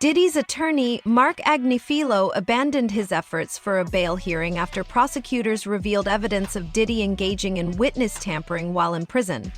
Diddy's attorney, Mark Agnifilo, abandoned his efforts for a bail hearing after prosecutors revealed evidence of Diddy engaging in witness tampering while in prison.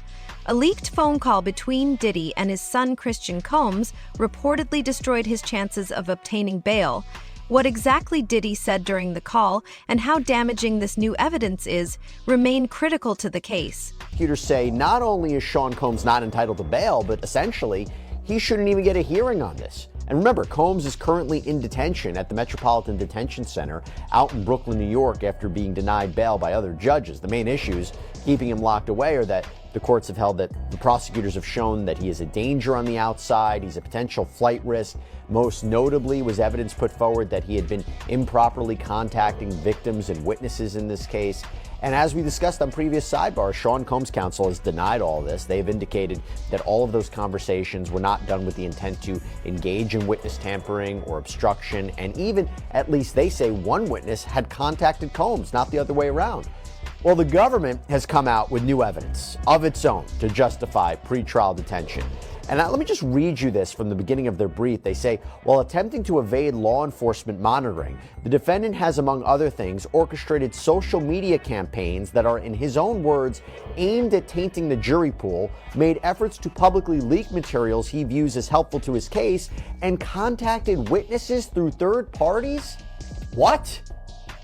A leaked phone call between Diddy and his son Christian Combs reportedly destroyed his chances of obtaining bail. What exactly Diddy said during the call and how damaging this new evidence is remain critical to the case. Prosecutors say not only is Sean Combs not entitled to bail, but essentially he shouldn't even get a hearing on this. And remember, Combs is currently in detention at the Metropolitan Detention Center out in Brooklyn, New York, after being denied bail by other judges. The main issues keeping him locked away are that the courts have held that the prosecutors have shown that he is a danger on the outside, he's a potential flight risk. Most notably was evidence put forward that he had been improperly contacting victims and witnesses in this case. And as we discussed on previous sidebars, Sean Combs' counsel has denied all this. They've indicated that all of those conversations were not done with the intent to engage in witness tampering or obstruction. And even, at least they say, one witness had contacted Combs, not the other way around. Well, the government has come out with new evidence of its own to justify pretrial detention. And let me just read you this from the beginning of their brief. They say, while attempting to evade law enforcement monitoring, the defendant has, among other things, orchestrated social media campaigns that are, in his own words, aimed at tainting the jury pool, made efforts to publicly leak materials he views as helpful to his case, and contacted witnesses through third parties? What?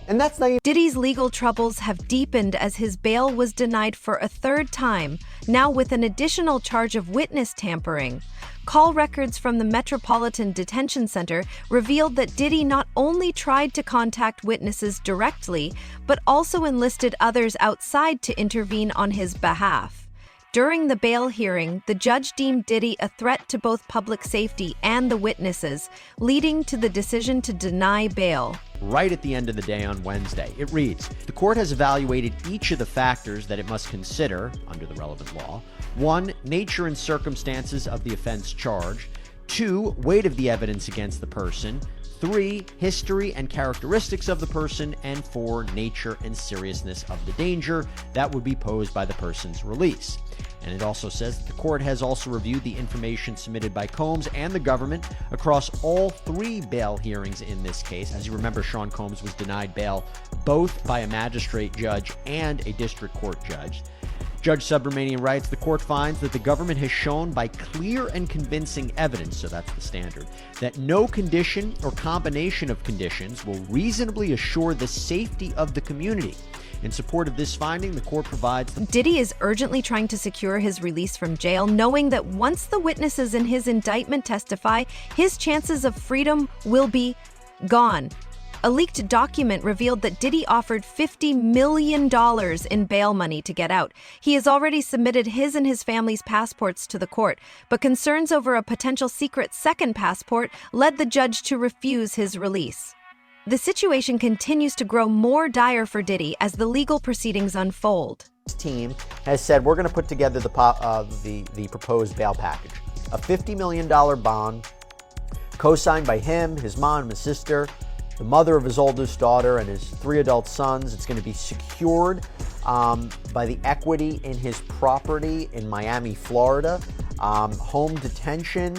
And that's not even... Diddy's legal troubles have deepened as his bail was denied for a third time, now with an additional charge of witness tampering. Call records from the Metropolitan Detention Center revealed that Diddy not only tried to contact witnesses directly, but also enlisted others outside to intervene on his behalf. During the bail hearing, the judge deemed Diddy a threat to both public safety and the witnesses, leading to the decision to deny bail. Right at the end of the day on Wednesday, it reads, the court has evaluated each of the factors that it must consider under the relevant law. 1, nature and circumstances of the offense charged. 2, weight of the evidence against the person. 3, history and characteristics of the person. And 4, nature and seriousness of the danger that would be posed by the person's release. And it also says that the court has also reviewed the information submitted by Combs and the government across all 3 bail hearings in this case. As you remember, Sean Combs was denied bail both by a magistrate judge and a district court judge. Judge Subramanian writes, the court finds that the government has shown by clear and convincing evidence, so that's the standard, that no condition or combination of conditions will reasonably assure the safety of the community. In support of this finding, the court provides... Diddy is urgently trying to secure his release from jail, knowing that once the witnesses in his indictment testify, his chances of freedom will be gone. A leaked document revealed that Diddy offered $50 million in bail money to get out. He has already submitted his and his family's passports to the court, but concerns over a potential secret second passport led the judge to refuse his release. The situation continues to grow more dire for Diddy as the legal proceedings unfold. This team has said we're going to put together the proposed bail package. A $50 million bond, co-signed by him, his mom, his sister, the mother of his oldest daughter, and his 3 adult sons. It's going to be secured by the equity in his property in Miami, Florida. Home detention,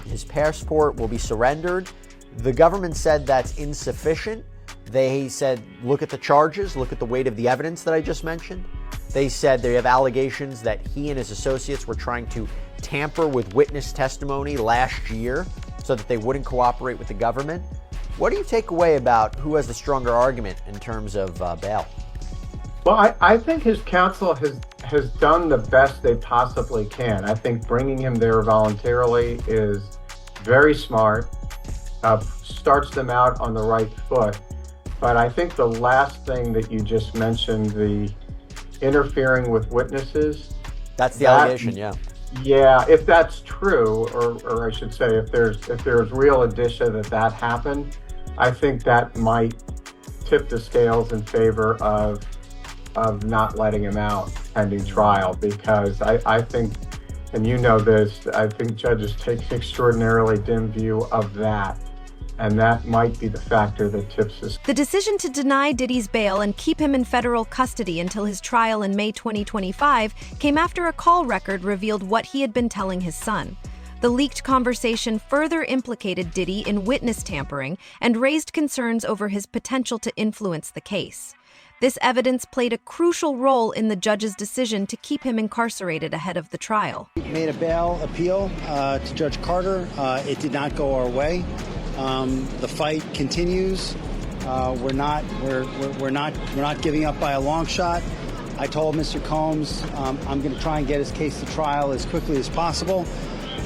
his passport will be surrendered. The government said that's insufficient. They said, look at the charges, look at the weight of the evidence that I just mentioned. They said they have allegations that he and his associates were trying to tamper with witness testimony last year so that they wouldn't cooperate with the government. What do you take away about who has the stronger argument in terms of bail? Well, I think his counsel has done the best they possibly can. I think bringing him there voluntarily is very smart, starts them out on the right foot. But I think the last thing that you just mentioned, the interfering with witnesses. That's the allegation, yeah. Yeah, if that's true, or I should say, if there's real indicia that happened, I think that might tip the scales in favor of not letting him out pending trial, because I think, and you know this, I think judges take an extraordinarily dim view of that. And that might be the factor that tips us. The decision to deny Diddy's bail and keep him in federal custody until his trial in May 2025 came after a call record revealed what he had been telling his son. The leaked conversation further implicated Diddy in witness tampering and raised concerns over his potential to influence the case. This evidence played a crucial role in the judge's decision to keep him incarcerated ahead of the trial. We made a bail appeal to Judge Carter. It did not go our way. The fight continues. We're not giving up by a long shot. I told Mr. Combs I'm going to try and get his case to trial as quickly as possible.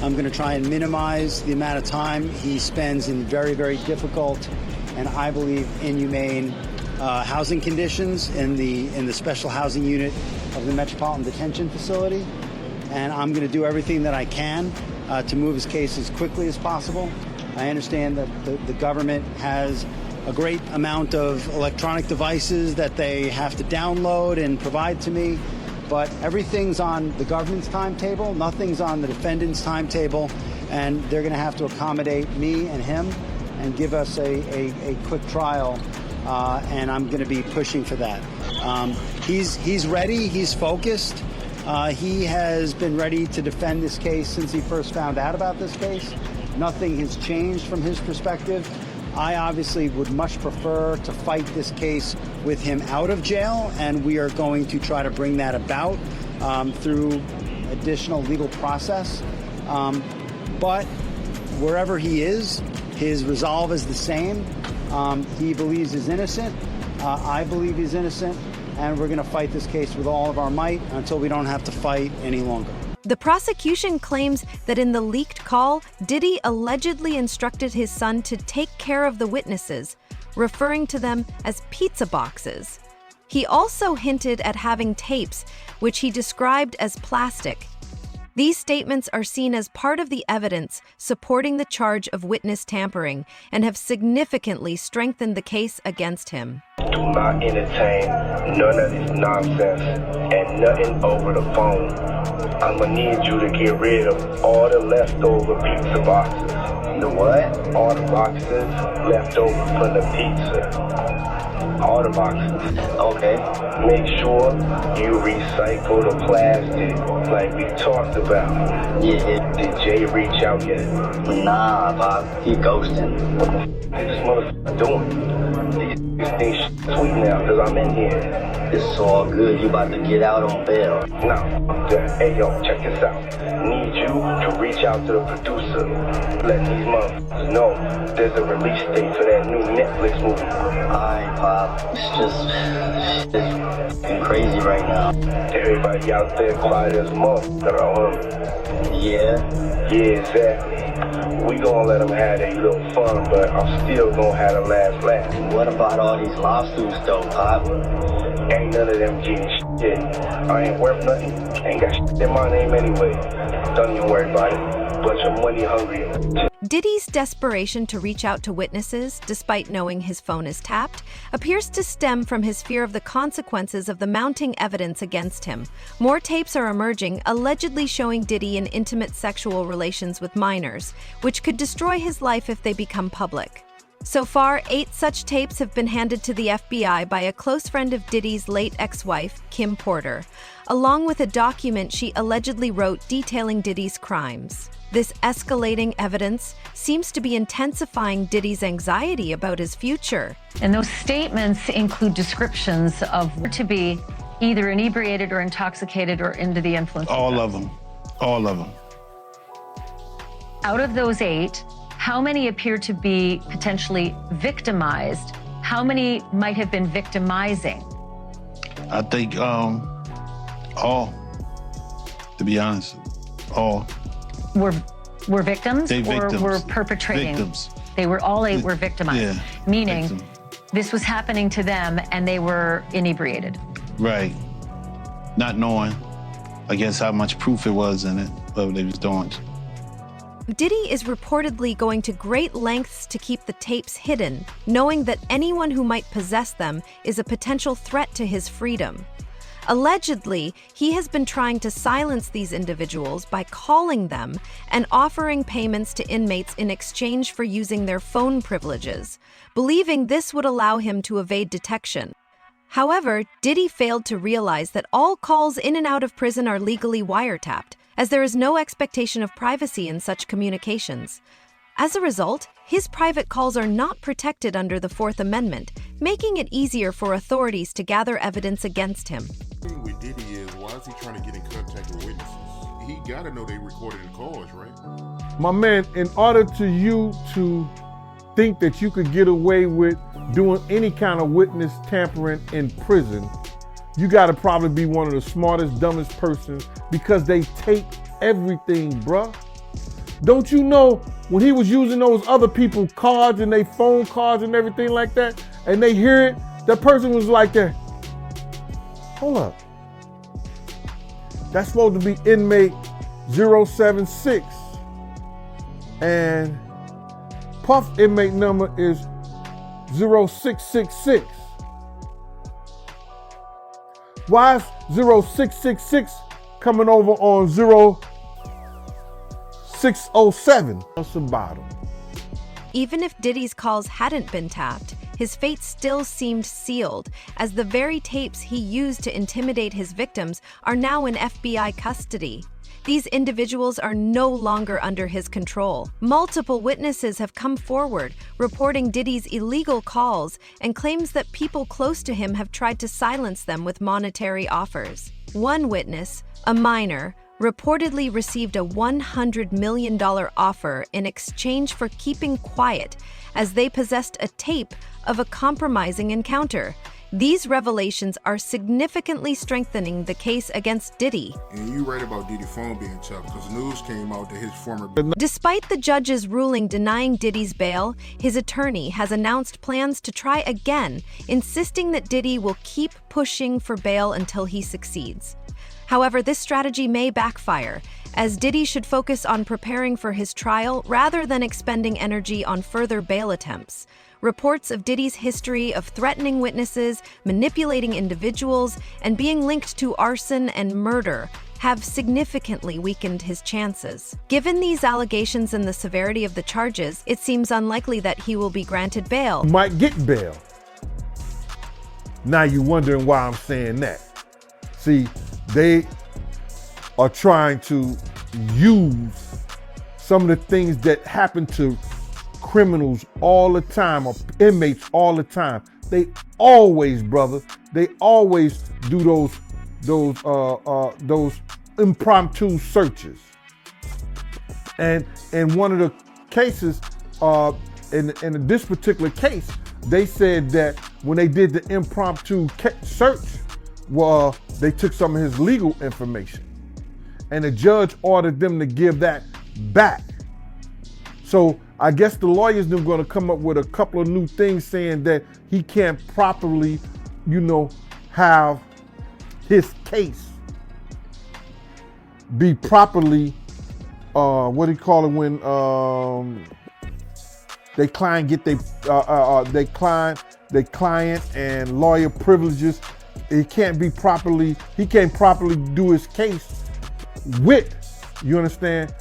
I'm going to try and minimize the amount of time he spends in very, very difficult and I believe inhumane housing conditions in the special housing unit of the Metropolitan Detention Facility. And I'm going to do everything that I can to move his case as quickly as possible. I understand that the government has a great amount of electronic devices that they have to download and provide to me, but everything's on the government's timetable, nothing's on the defendant's timetable, and they're going to have to accommodate me and him and give us a quick trial, and I'm going to be pushing for that. He's ready, he's focused. He has been ready to defend this case since he first found out about this case. Nothing has changed from his perspective. I obviously would much prefer to fight this case with him out of jail, and we are going to try to bring that about through additional legal process. But wherever he is, his resolve is the same. He believes he's innocent. I believe he's innocent, and we're going to fight this case with all of our might until we don't have to fight any longer. The prosecution claims that in the leaked call, Diddy allegedly instructed his son to take care of the witnesses, referring to them as pizza boxes. He also hinted at having tapes, which he described as plastic. These statements are seen as part of the evidence supporting the charge of witness tampering and have significantly strengthened the case against him. Do not entertain none of this nonsense and nothing over the phone. I'm gonna need you to get rid of all the leftover pizza boxes. The what? All the boxes left over from the pizza. All the boxes. Okay. Make sure you recycle the plastic like we talked about. Yeah. Did Jay reach out yet? Nah, Bob. He ghosting. What the f*** is this motherfucker doing? These things sweet now because I'm in here. It's all good. You about to get out on bail. No. Hey, yo, check this out. Need you to reach out to the producer. Let these motherfuckers know there's a release date for that new Netflix movie. Alright, Pop. It's crazy right now. Everybody out there quiet as a motherfucker, Yeah. Yeah, exactly. We gonna let them have their little fun, but I'm still gonna have the last laugh. What about all these lawsuits though, Pop? Ain't none of them getting shit. I ain't worth nothing. Ain't got shit in my name anyway. Don't even worry about it. Bunch of money hungry. Diddy's desperation to reach out to witnesses, despite knowing his phone is tapped, appears to stem from his fear of the consequences of the mounting evidence against him. More tapes are emerging, allegedly showing Diddy in intimate sexual relations with minors, which could destroy his life if they become public. So far, 8 such tapes have been handed to the FBI by a close friend of Diddy's late ex-wife, Kim Porter, along with a document she allegedly wrote detailing Diddy's crimes. This escalating evidence seems to be intensifying Diddy's anxiety about his future. And those statements include descriptions of to be either inebriated or intoxicated or under the influence. All of them. All of them. Out of those 8, how many appear to be potentially victimized? How many might have been victimizing? I think all, to be honest, all. Were victims They or victims. were perpetrating? Victims. They were all 8 were victimized, Yeah, meaning victim. this was happening to them and they were inebriated. Right. Not knowing, I guess, how much proof it was in it, what they was doing. Diddy is reportedly going to great lengths to keep the tapes hidden, knowing that anyone who might possess them is a potential threat to his freedom. Allegedly, he has been trying to silence these individuals by calling them and offering payments to inmates in exchange for using their phone privileges, believing this would allow him to evade detection. However, Diddy failed to realize that all calls in and out of prison are legally wiretapped, as there is no expectation of privacy in such communications. As a result, his private calls are not protected under the Fourth Amendment, making it easier for authorities to gather evidence against him. The thing with Diddy is, why is he trying to get in contact with witnesses? He gotta know they recorded the calls, right? My man, in order to you to think that you could get away with doing any kind of witness tampering in prison, you gotta probably be one of the smartest, dumbest persons, because they tape everything, bruh. Don't you know when he was using those other people's cards and they phone cards and everything like that, and they hear it, that person was like that. Hold up. That's supposed to be inmate 076. And Puff inmate number is 0666. Why is 0666 coming over on 0607? What's the bottom? Even if Diddy's calls hadn't been tapped, his fate still seemed sealed, as the very tapes he used to intimidate his victims are now in FBI custody. These individuals are no longer under his control. Multiple witnesses have come forward, reporting Diddy's illegal calls and claims that people close to him have tried to silence them with monetary offers. One witness, a minor, reportedly received a $100 million offer in exchange for keeping quiet, as they possessed a tape of a compromising encounter. These revelations are significantly strengthening the case against Diddy. And you read about Diddy's phone being tapped because news came out that his former... Despite the judge's ruling denying Diddy's bail, his attorney has announced plans to try again, insisting that Diddy will keep pushing for bail until he succeeds. However, this strategy may backfire, as Diddy should focus on preparing for his trial rather than expending energy on further bail attempts. Reports of Diddy's history of threatening witnesses, manipulating individuals, and being linked to arson and murder have significantly weakened his chances. Given these allegations and the severity of the charges, it seems unlikely that he will be granted bail. Might get bail. Now you're wondering why I'm saying that. See, they are trying to use some of the things that happen to criminals all the time, or inmates all the time. They always, brother, they always do those impromptu searches. And in one of the cases, in this particular case, they said that when they did the impromptu search, well, they took some of his legal information, and the judge ordered them to give that back. So I guess the lawyers are going to come up with a couple of new things saying that he can't properly, have his case be properly, what do you call it when they client get they client and lawyer privileges. He can't properly do his case with, you understand,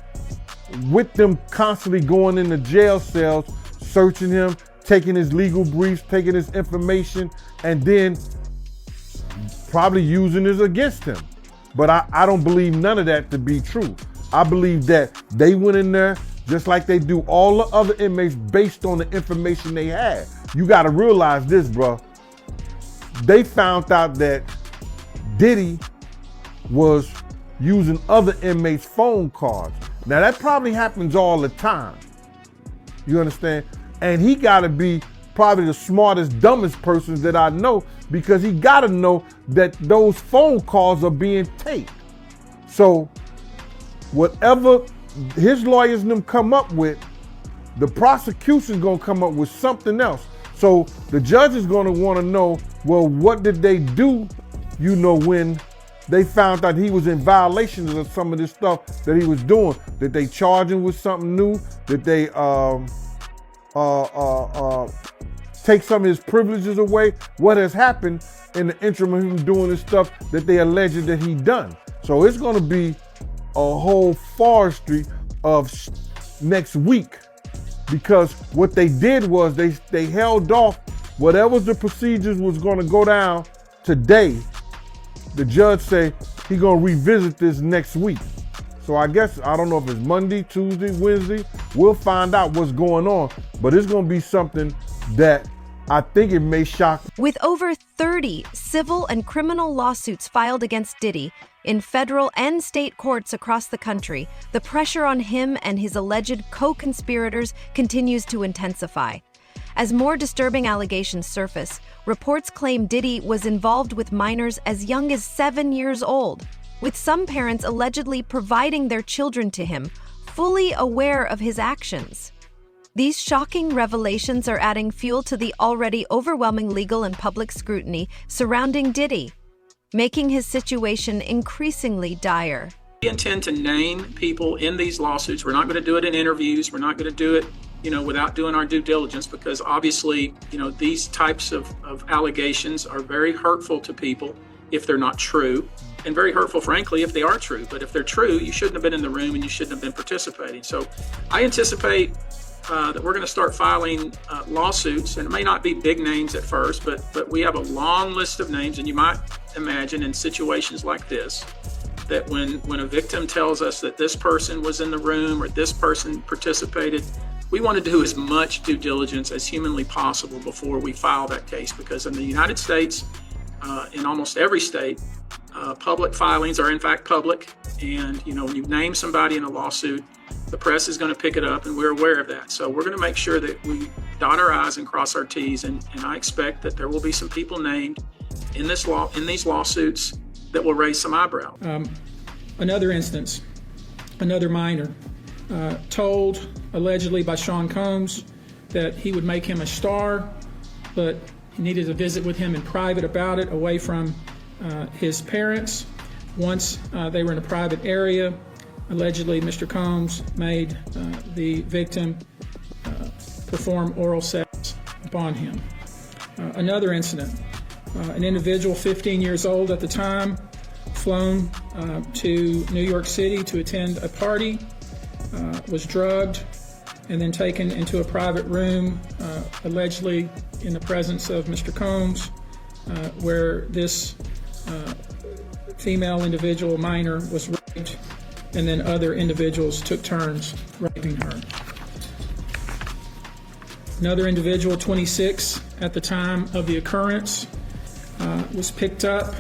with them constantly going into jail cells, searching him, taking his legal briefs, taking his information, and then probably using it against him. But I don't believe none of that to be true. I believe that they went in there just like they do all the other inmates based on the information they had. You got to realize this, bro. They found out that Diddy was using other inmates' phone cards. Now that probably happens all the time. You understand? And he gotta be probably the smartest, dumbest person that I know, because he gotta know that those phone calls are being taped. So whatever his lawyers and them come up with, the prosecution's gonna come up with something else. So the judge is gonna wanna know, well, what did they do, when they found out he was in violations of some of this stuff that he was doing? Did they charge him with something new? Did they take some of his privileges away? What has happened in the interim of him doing this stuff that they alleged that he done? So it's gonna be a whole forestry of next week, because what they did was they held off whatever the procedures was gonna go down today. The judge say he gonna revisit this next week. So I guess, I don't know if it's Monday, Tuesday, Wednesday, we'll find out what's going on, but it's gonna be something that I think it may shock. With over 30 civil and criminal lawsuits filed against Diddy in federal and state courts across the country, the pressure on him and his alleged co-conspirators continues to intensify. As more disturbing allegations surface, reports claim Diddy was involved with minors as young as 7 years old, with some parents allegedly providing their children to him, fully aware of his actions. These shocking revelations are adding fuel to the already overwhelming legal and public scrutiny surrounding Diddy, making his situation increasingly dire. We intend to name people in these lawsuits. We're not going to do it in interviews. We're not going to do it, without doing our due diligence, because obviously, these types of allegations are very hurtful to people if they're not true, and very hurtful, frankly, if they are true. But if they're true, you shouldn't have been in the room and you shouldn't have been participating. So I anticipate that we're going to start filing lawsuits, and it may not be big names at first, but we have a long list of names, and you might imagine in situations like this, that when a victim tells us that this person was in the room or this person participated, we want to do as much due diligence as humanly possible before we file that case, because in the United States, in almost every state, public filings are in fact public, and when you name somebody in a lawsuit, the press is going to pick it up, and we're aware of that. So we're going to make sure that we dot our I's and cross our T's, and I expect that there will be some people named in these lawsuits that will raise some eyebrow. Another instance, another minor, told allegedly by Sean Combs that he would make him a star, but he needed to visit with him in private about it, away from his parents. Once they were in a private area, allegedly Mr. Combs made the victim perform oral sex upon him. Another incident, an individual 15 years old at the time, flown to New York City to attend a party, was drugged and then taken into a private room, allegedly in the presence of Mr. Combs, where this female individual minor was raped, and then other individuals took turns raping her. Another individual, 26 at the time of the occurrence, was picked up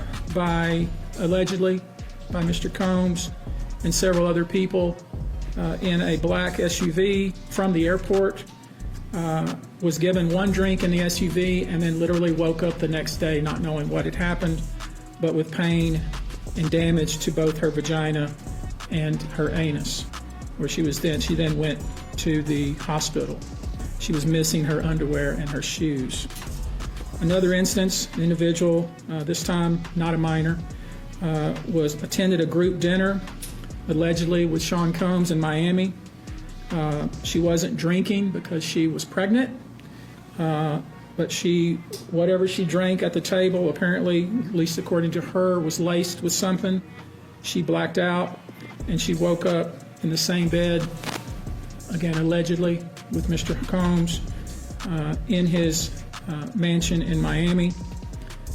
allegedly by Mr. Combs and several other people in a black SUV from the airport, was given one drink in the SUV, and then literally woke up the next day not knowing what had happened, but with pain and damage to both her vagina and her anus, where she then went to the hospital. She was missing her underwear and her shoes. Another instance, an individual, this time not a minor, attended a group dinner, allegedly with Sean Combs in Miami. She wasn't drinking because she was pregnant, but whatever she drank at the table, apparently, at least according to her, was laced with something. She blacked out, and she woke up in the same bed, again allegedly, with Mr. Combs in his mansion in Miami.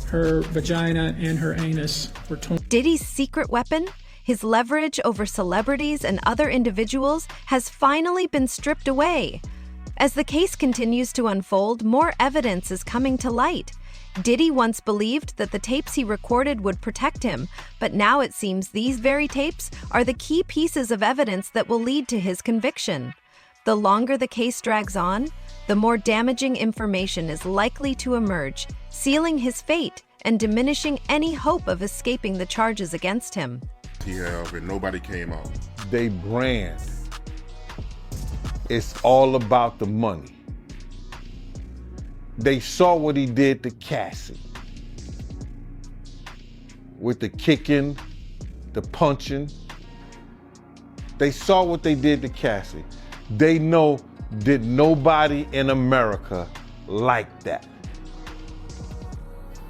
Her vagina and her anus were torn. Diddy's secret weapon, his leverage over celebrities and other individuals, has finally been stripped away. As the case continues to unfold, more evidence is coming to light. Diddy once believed that the tapes he recorded would protect him, but now it seems these very tapes are the key pieces of evidence that will lead to his conviction. The longer the case drags on, the more damaging information is likely to emerge, sealing his fate and diminishing any hope of escaping the charges against him. And nobody came out. They brand. It's all about the money. They saw what he did to Cassie. With the kicking, the punching. They saw what they did to Cassie. They know that nobody in America like that.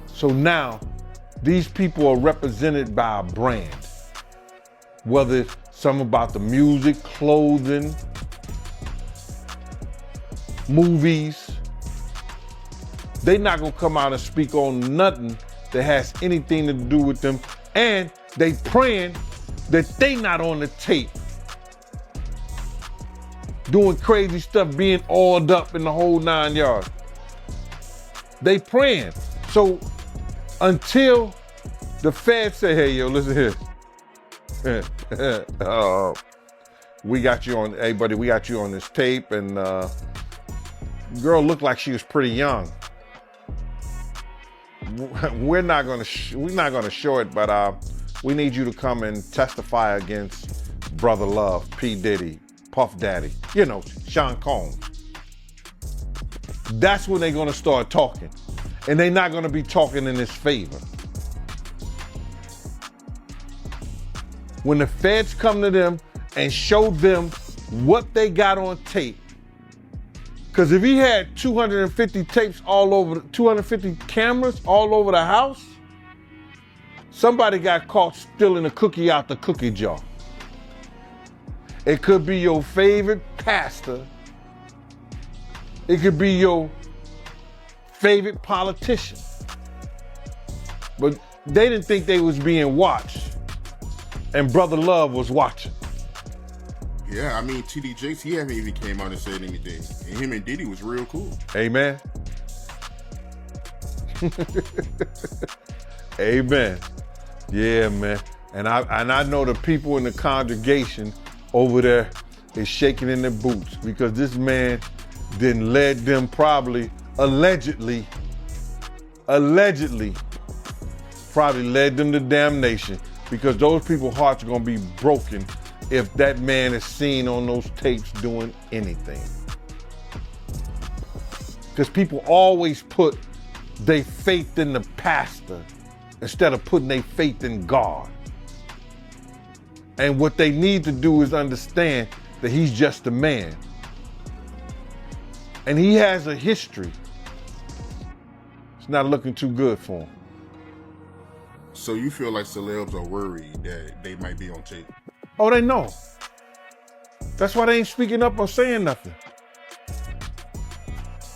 So now, these people are represented by a brand. Whether it's something about the music, clothing, movies, they're not gonna come out and speak on nothing that has anything to do with them. And they praying that they not on the tape doing crazy stuff, being oiled up in the whole 9 yards. They praying. So until the feds say, hey, yo, listen here. We got you on, hey, buddy, we got you on this tape, and girl looked like she was pretty young. We're not gonna show it, but we need you to come and testify against Brother Love, P. Diddy, Puff Daddy, you know, Sean Combs. That's when they're gonna start talking. And they're not gonna be talking in his favor. When the feds come to them and show them what they got on tape, because if he had 250 tapes all over, 250 cameras all over the house, somebody got caught stealing a cookie out the cookie jar. It could be your favorite pastor. It could be your favorite politician. But they didn't think they was being watched. And Brother Love was watching. Yeah, I mean, TD Jakes, he haven't even came out and said anything. And him and Diddy was real cool. Amen. Amen. Yeah, man. And I know the people in the congregation over there is shaking in their boots because this man didn't led them probably, allegedly probably led them to damnation, because those people's hearts are gonna be broken if that man is seen on those tapes doing anything. Because people always put their faith in the pastor instead of putting their faith in God. And what they need to do is understand that he's just a man. And he has a history. It's not looking too good for him. So you feel like celebs are worried that they might be on tape? Oh, they know. That's why they ain't speaking up or saying nothing.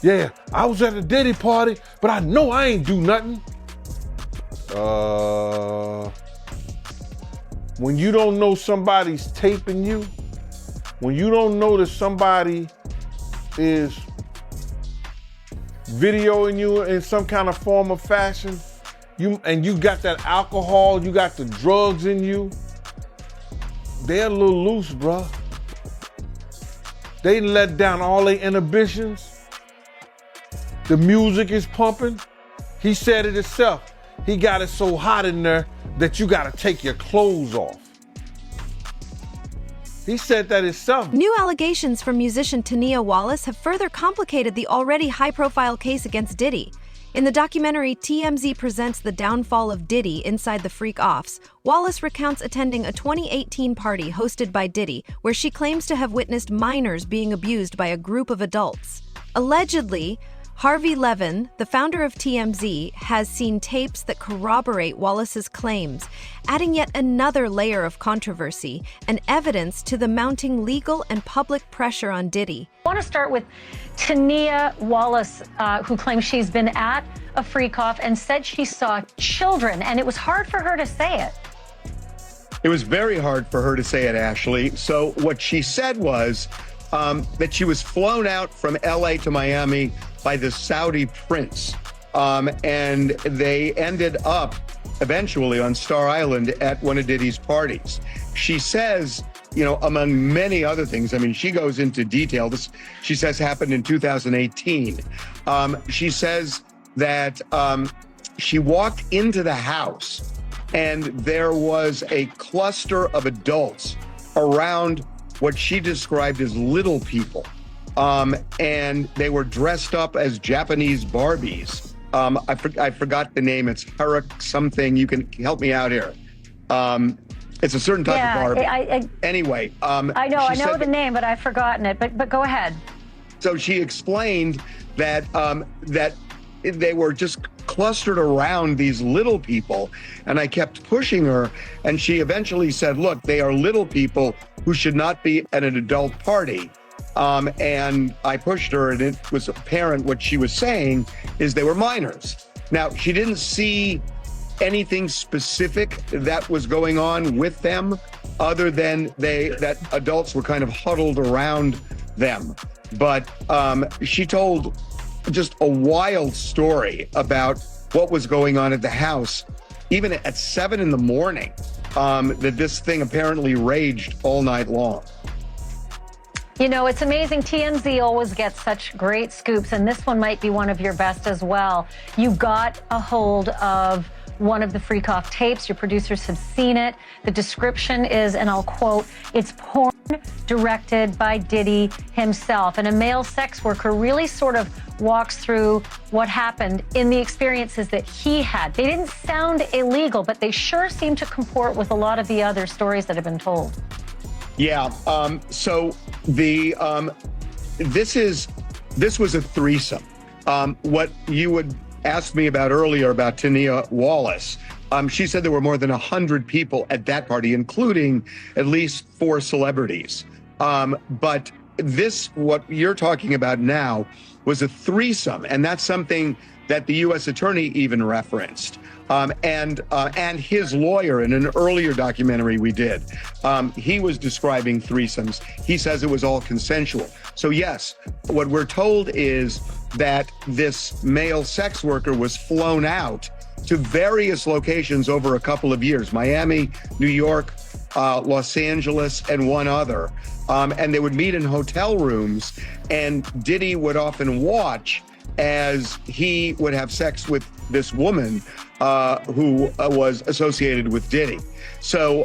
Yeah, I was at a Diddy party, but I know I ain't do nothing. When you don't know somebody's taping you, when you don't know that somebody is videoing you in some kind of form or fashion, you got that alcohol, you got the drugs in you, they're a little loose, bruh. They let down all their inhibitions. The music is pumping. He said it himself. He got it so hot in there that you gotta take your clothes off. He said that himself. New allegations from musician Tania Wallace have further complicated the already high-profile case against Diddy. In the documentary TMZ Presents the Downfall of Diddy Inside the Freak Offs, Wallace recounts attending a 2018 party hosted by Diddy, where she claims to have witnessed minors being abused by a group of adults. Allegedly, Harvey Levin, the founder of TMZ, has seen tapes that corroborate Wallace's claims, adding yet another layer of controversy and evidence to the mounting legal and public pressure on Diddy. I want to start with Tania Wallace, who claims she's been at a freak off and said she saw children, and it was hard for her to say it. It was very hard for her to say it, Ashley. So what she said was that she was flown out from LA to Miami by the Saudi prince. And they ended up eventually on Star Island at one of Diddy's parties. She says, you know, among many other things, I mean, she goes into detail. This, she says, happened in 2018. She says that she walked into the house and there was a cluster of adults around what she described as little people. And they were dressed up as Japanese Barbies. I forgot the name. It's Harak something. You can help me out here. It's a certain type of Barbie. Anyway. I know the name, but I've forgotten it. But go ahead. So she explained that that they were just clustered around these little people. And I kept pushing her. And she eventually said, look, they are little people who should not be at an adult party. And I pushed her, and it was apparent what she was saying is they were minors. Now, she didn't see anything specific that was going on with them other than that adults were kind of huddled around them. But she told just a wild story about what was going on at the house, even at 7 in the morning, that this thing apparently raged all night long. You know, it's amazing. TMZ always gets such great scoops, and this one might be one of your best as well. You got a hold of one of the Freakoff tapes. Your producers have seen it. The description is, and I'll quote, "It's porn directed by Diddy himself." And a male sex worker really sort of walks through what happened in the experiences that he had. They didn't sound illegal, but they sure seem to comport with a lot of the other stories that have been told. Yeah. So this was a threesome. What you would ask me about earlier about Tania Wallace, she said there were more than 100 people at that party, including at least 4 celebrities. But this, what you're talking about now, was a threesome, and that's something that the U.S. attorney even referenced. And his lawyer in an earlier documentary we did, he was describing threesomes. He says it was all consensual. So yes, what we're told is that this male sex worker was flown out to various locations over a couple of years, Miami, New York, Los Angeles, and one other. And they would meet in hotel rooms, and Diddy would often watch as he would have sex with this woman who was associated with Diddy. So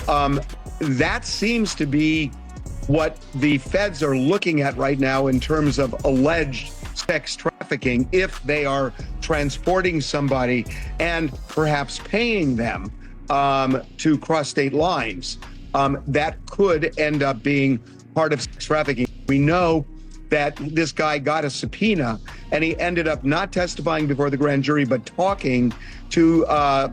that seems to be what the feds are looking at right now in terms of alleged sex trafficking, if they are transporting somebody and perhaps paying them to cross state lines. That could end up being part of sex trafficking. We know that this guy got a subpoena and he ended up not testifying before the grand jury, but talking to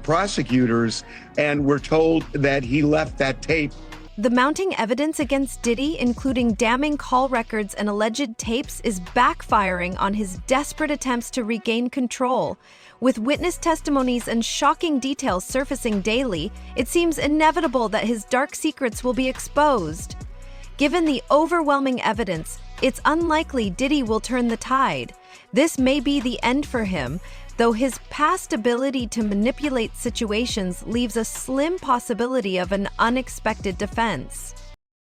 prosecutors. And we're told that he left that tape. The mounting evidence against Diddy, including damning call records and alleged tapes, is backfiring on his desperate attempts to regain control. With witness testimonies and shocking details surfacing daily, it seems inevitable that his dark secrets will be exposed. Given the overwhelming evidence, it's unlikely Diddy will turn the tide. This may be the end for him, though his past ability to manipulate situations leaves a slim possibility of an unexpected defense.